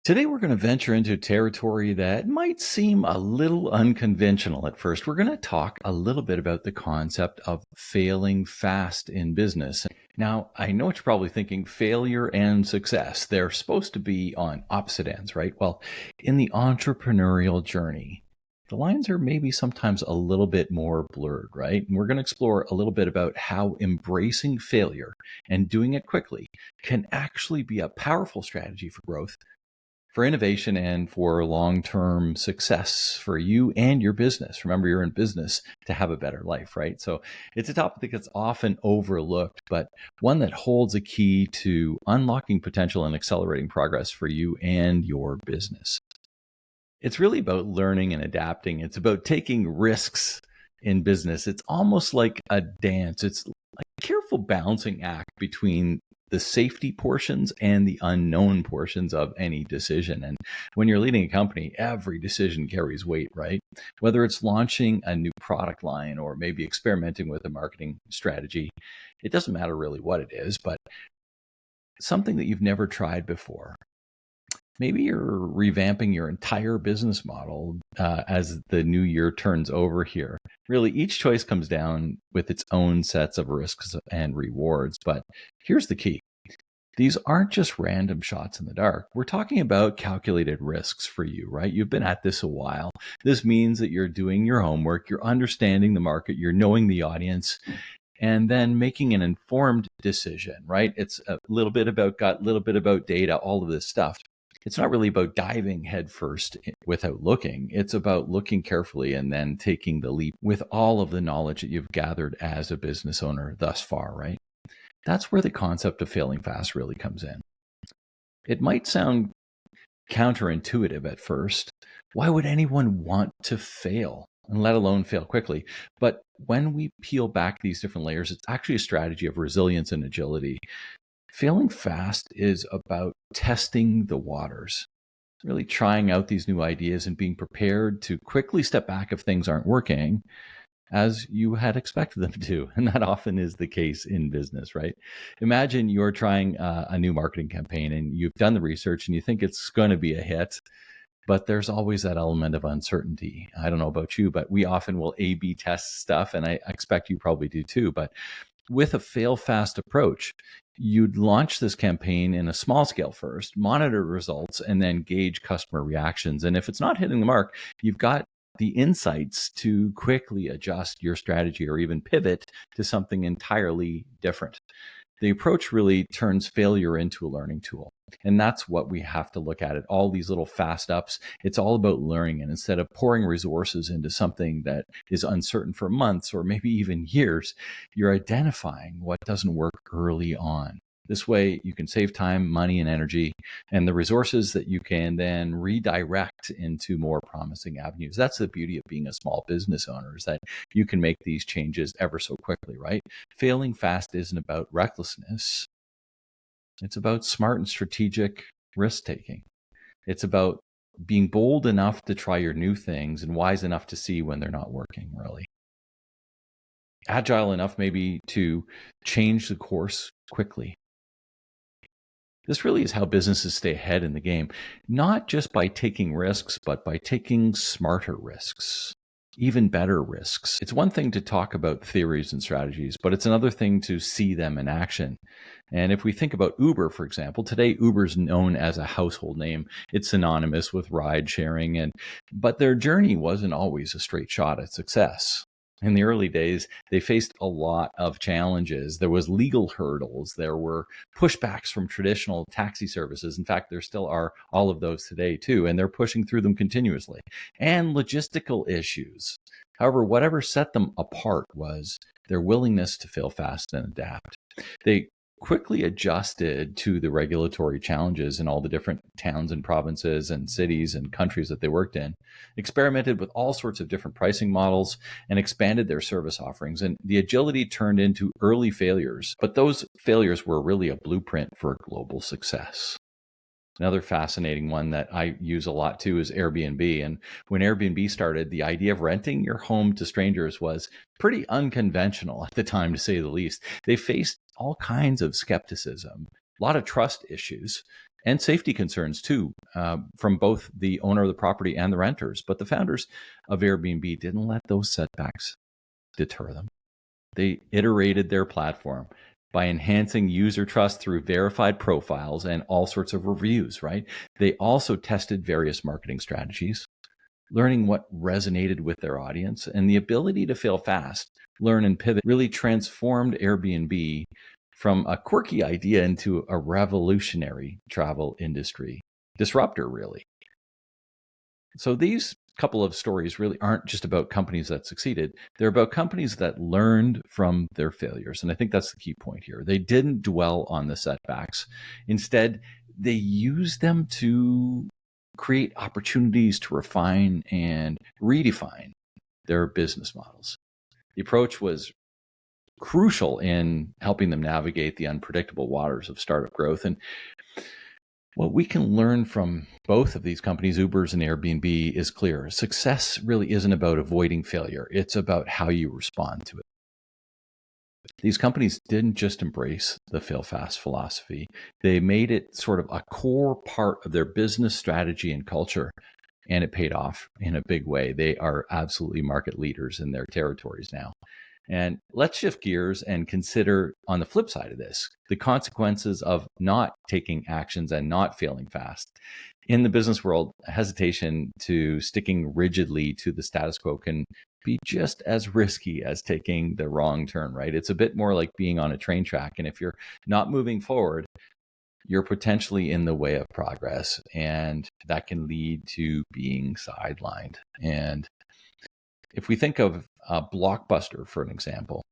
Today, we're going to venture into territory that might seem a little unconventional at first. We're going to talk a little bit about the concept of failing fast in business. Now, I know what you're probably thinking, failure and success. They're supposed to be on opposite ends, right? Well, in the entrepreneurial journey, the lines are maybe sometimes a little bit more blurred, right? And we're going to explore a little bit about how embracing failure and doing it quickly can actually be a powerful strategy for growth, for innovation, and for long-term success for you and your business. Remember, you're in business to have a better life, right? So it's a topic that gets often overlooked, but one that holds a key to unlocking potential and accelerating progress for you and your business. It's really about learning and adapting. It's about taking risks in business. It's almost like a dance. It's a careful balancing act between the safety portions and the unknown portions of any decision. And when you're leading a company, every decision carries weight, right? Whether it's launching a new product line or maybe experimenting with a marketing strategy, it doesn't matter really what it is, but something that you've never tried before. Maybe you're revamping your entire business model as the new year turns over here. Really, each choice comes down with its own sets of risks and rewards. But here's the key. These aren't just random shots in the dark. We're talking about calculated risks for you, right? You've been at this a while. This means that you're doing your homework, you're understanding the market, you're knowing the audience, and then making an informed decision, right? It's a little bit about gut, a little bit about data, all of this stuff. It's not really about diving headfirst without looking. It's about looking carefully and then taking the leap with all of the knowledge that you've gathered as a business owner thus far, right? That's where the concept of failing fast really comes in. It might sound counterintuitive at first. Why would anyone want to fail, and let alone fail quickly? But when we peel back these different layers, it's actually a strategy of resilience and agility. Failing fast is about testing the waters, really trying out these new ideas and being prepared to quickly step back if things aren't working as you had expected them to. And that often is the case in business, right? Imagine you're trying a new marketing campaign and you've done the research and you think it's going to be a hit, but there's always that element of uncertainty. I don't know about you, but we often will A/B test stuff, and I expect you probably do too. But with a fail fast approach, you'd launch this campaign in a small scale first, monitor results, and then gauge customer reactions. And if it's not hitting the mark, you've got the insights to quickly adjust your strategy or even pivot to something entirely different. The approach really turns failure into a learning tool. And that's what we have to look at all these little fast ups. It's all about learning. And instead of pouring resources into something that is uncertain for months or maybe even years, you're identifying what doesn't work early on. This way, you can save time, money, and energy, and the resources that you can then redirect into more promising avenues. That's the beauty of being a small business owner, is that you can make these changes ever so quickly, right? Failing fast isn't about recklessness. It's about smart and strategic risk taking. It's about being bold enough to try your new things and wise enough to see when they're not working, really. Agile enough maybe to change the course quickly. This really is how businesses stay ahead in the game, not just by taking risks, but by taking smarter risks, even better risks. It's one thing to talk about theories and strategies, but it's another thing to see them in action. And if we think about Uber, for example, today Uber's known as a household name. It's synonymous with ride sharing, but their journey wasn't always a straight shot at success. In the early days, they faced a lot of challenges. There was legal hurdles. There were pushbacks from traditional taxi services. In fact, there still are all of those today too, and they're pushing through them continuously. And logistical issues. However, whatever set them apart was their willingness to fail fast and adapt. They quickly adjusted to the regulatory challenges in all the different towns and provinces and cities and countries that they worked in, experimented with all sorts of different pricing models, and expanded their service offerings. And the agility turned into early failures, but those failures were really a blueprint for global success. Another fascinating one that I use a lot too is Airbnb. And when Airbnb started, the idea of renting your home to strangers was pretty unconventional at the time, to say the least. They faced all kinds of skepticism, a lot of trust issues, and safety concerns too, from both the owner of the property and the renters. But the founders of Airbnb didn't let those setbacks deter them. They iterated their platform by enhancing user trust through verified profiles and all sorts of reviews, right? They also tested various marketing strategies, learning what resonated with their audience, and the ability to fail fast, learn, and pivot really transformed Airbnb from a quirky idea into a revolutionary travel industry disruptor, really. So these couple of stories really aren't just about companies that succeeded. They're about companies that learned from their failures. And I think that's the key point here. They didn't dwell on the setbacks. Instead, they used them to create opportunities to refine and redefine their business models. The approach was crucial in helping them navigate the unpredictable waters of startup growth. And what we can learn from both of these companies, Uber's and Airbnb, is clear. Success really isn't about avoiding failure. It's about how you respond to it. These companies didn't just embrace the fail fast philosophy. They made it sort of a core part of their business strategy and culture, and it paid off in a big way. They are absolutely market leaders in their territories now. And let's shift gears and consider, on the flip side of this, the consequences of not taking actions and not failing fast. In the business world, hesitation to sticking rigidly to the status quo can be just as risky as taking the wrong turn, right? It's a bit more like being on a train track. And if you're not moving forward, you're potentially in the way of progress. And that can lead to being sidelined. And if we think of Blockbuster, for an example,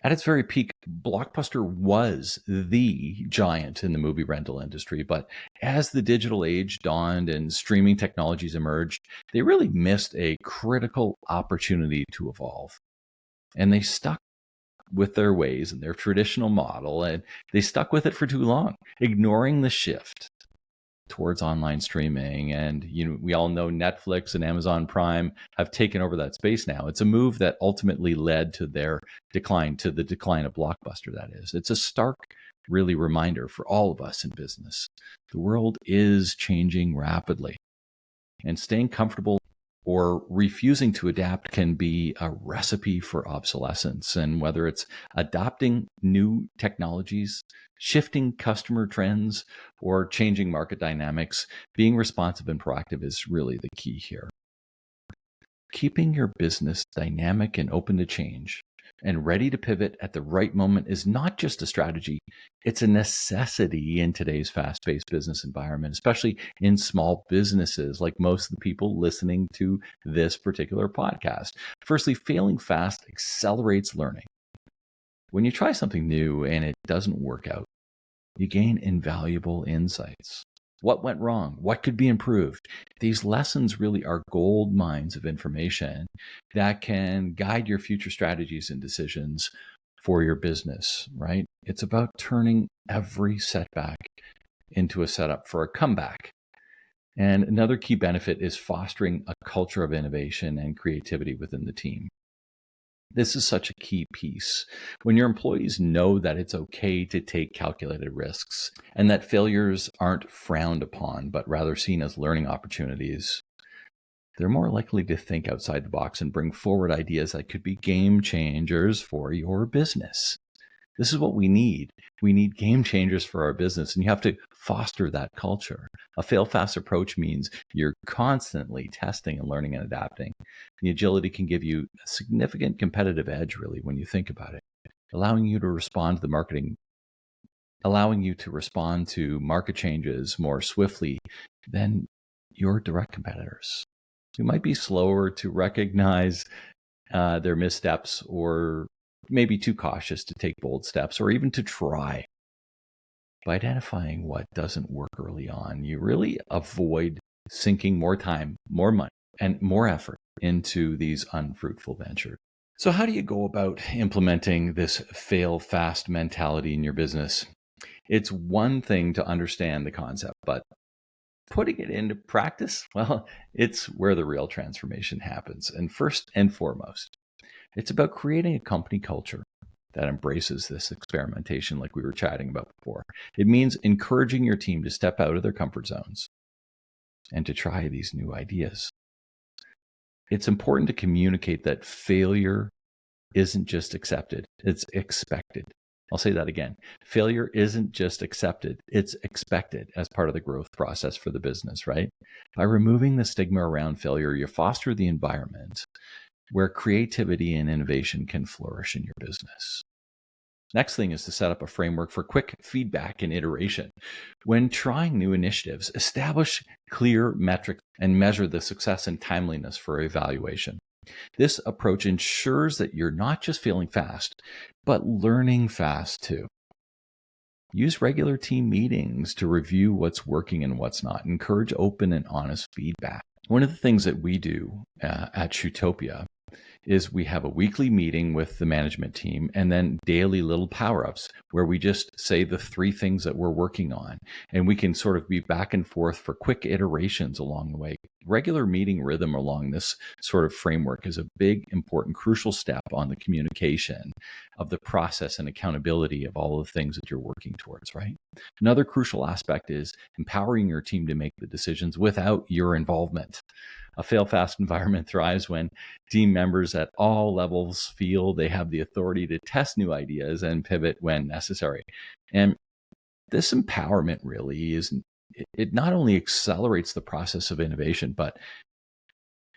at its very peak, Blockbuster was the giant in the movie rental industry. But as the digital age dawned and streaming technologies emerged, they really missed a critical opportunity to evolve. And they stuck with their ways and their traditional model, and they stuck with it for too long, ignoring the shift towards online streaming. And we all know Netflix and Amazon Prime have taken over that space now. It's a move that ultimately led to their decline, to the decline of Blockbuster, that is. It's a stark really reminder for all of us in business. The world is changing rapidly, and staying comfortable or refusing to adapt can be a recipe for obsolescence. And whether it's adopting new technologies, shifting customer trends, or changing market dynamics, being responsive and proactive is really the key here. Keeping your business dynamic and open to change and ready to pivot at the right moment is not just a strategy, it's a necessity in today's fast-paced business environment, especially in small businesses like most of the people listening to this particular podcast. Firstly, failing fast accelerates learning. When you try something new and it doesn't work out, you gain invaluable insights. What went wrong? What could be improved? These lessons really are gold mines of information that can guide your future strategies and decisions for your business, right? It's about turning every setback into a setup for a comeback. And another key benefit is fostering a culture of innovation and creativity within the team. This is such a key piece. When your employees know that it's okay to take calculated risks and that failures aren't frowned upon, but rather seen as learning opportunities, they're more likely to think outside the box and bring forward ideas that could be game changers for your business. This is what we need. We need game changers for our business, and you have to foster that culture. A fail-fast approach means you're constantly testing and learning and adapting. The agility can give you a significant competitive edge, really, when you think about it, allowing you to respond to market changes more swiftly than your direct competitors. You might be slower to recognize their missteps, or maybe too cautious to take bold steps or even to try. By identifying what doesn't work early on, you really avoid sinking more time, more money, and more effort into these unfruitful ventures. So how do you go about implementing this fail fast mentality in your business? It's one thing to understand the concept, but putting it into practice, well, it's where the real transformation happens. And first and foremost, it's about creating a company culture that embraces this experimentation like we were chatting about before. It means encouraging your team to step out of their comfort zones and to try these new ideas. It's important to communicate that failure isn't just accepted, it's expected. I'll say that again. Failure isn't just accepted, it's expected as part of the growth process for the business, right? By removing the stigma around failure, you foster the environment where creativity and innovation can flourish in your business. Next thing is to set up a framework for quick feedback and iteration. When trying new initiatives, establish clear metrics and measure the success and timeliness for evaluation. This approach ensures that you're not just failing fast, but learning fast too. Use regular team meetings to review what's working and what's not. Encourage open and honest feedback. One of the things that we do at Shootopia is we have a weekly meeting with the management team and then daily little power-ups where we just say the 3 things that we're working on, and we can sort of be back and forth for quick iterations along the way. Regular meeting rhythm along this sort of framework is a big, important, crucial step on the communication of the process and accountability of all the things that you're working towards, right? Another crucial aspect is empowering your team to make the decisions without your involvement. A fail-fast environment thrives when team members at all levels feel they have the authority to test new ideas and pivot when necessary. And this empowerment really it not only accelerates the process of innovation, but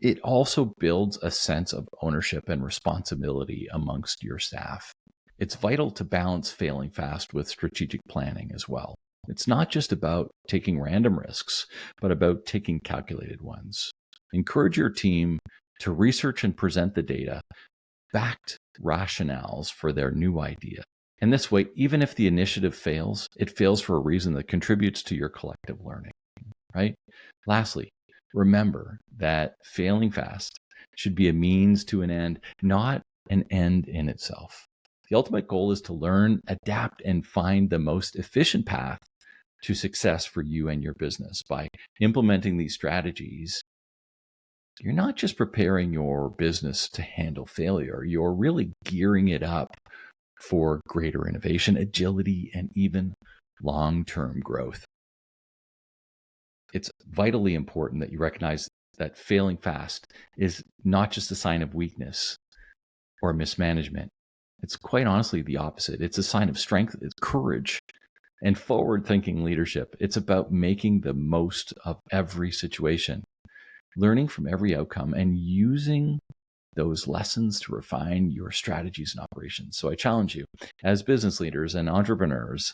it also builds a sense of ownership and responsibility amongst your staff. It's vital to balance failing fast with strategic planning as well. It's not just about taking random risks, but about taking calculated ones. Encourage your team to research and present the data, backed rationales for their new idea. And this way, even if the initiative fails, it fails for a reason that contributes to your collective learning, right? Lastly, remember that failing fast should be a means to an end, not an end in itself. The ultimate goal is to learn, adapt, and find the most efficient path to success for you and your business. By implementing these strategies, you're not just preparing your business to handle failure, you're really gearing it up for greater innovation, agility, and even long-term growth. It's vitally important that you recognize that failing fast is not just a sign of weakness or mismanagement. It's quite honestly the opposite. It's a sign of strength, it's courage, and forward-thinking leadership. It's about making the most of every situation, learning from every outcome, and using those lessons to refine your strategies and operations. So I challenge you as business leaders and entrepreneurs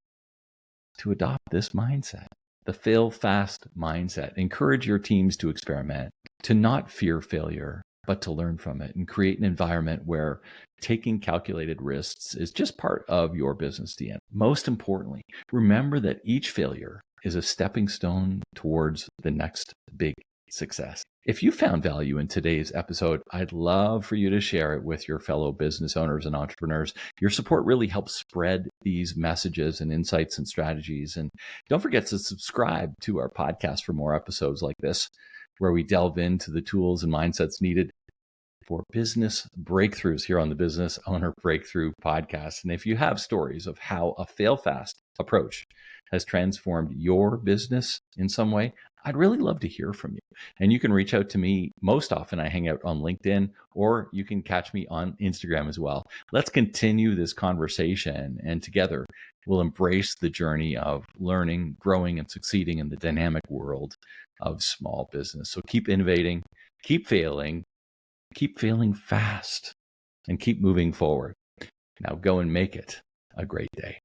to adopt this mindset, the fail fast mindset. Encourage your teams to experiment, to not fear failure, but to learn from it and create an environment where taking calculated risks is just part of your business DNA. Most importantly, remember that each failure is a stepping stone towards the next big success. If you found value in today's episode, I'd love for you to share it with your fellow business owners and entrepreneurs. Your support really helps spread these messages and insights and strategies. And don't forget to subscribe to our podcast for more episodes like this, where we delve into the tools and mindsets needed for business breakthroughs here on the Business Owner Breakthrough Podcast. And if you have stories of how a fail fast approach has transformed your business in some way, I'd really love to hear from you. And you can reach out to me. Most often I hang out on LinkedIn, or you can catch me on Instagram as well. Let's continue this conversation, and together we'll embrace the journey of learning, growing, and succeeding in the dynamic world of small business. So keep innovating, keep failing fast, and keep moving forward. Now go and make it a great day.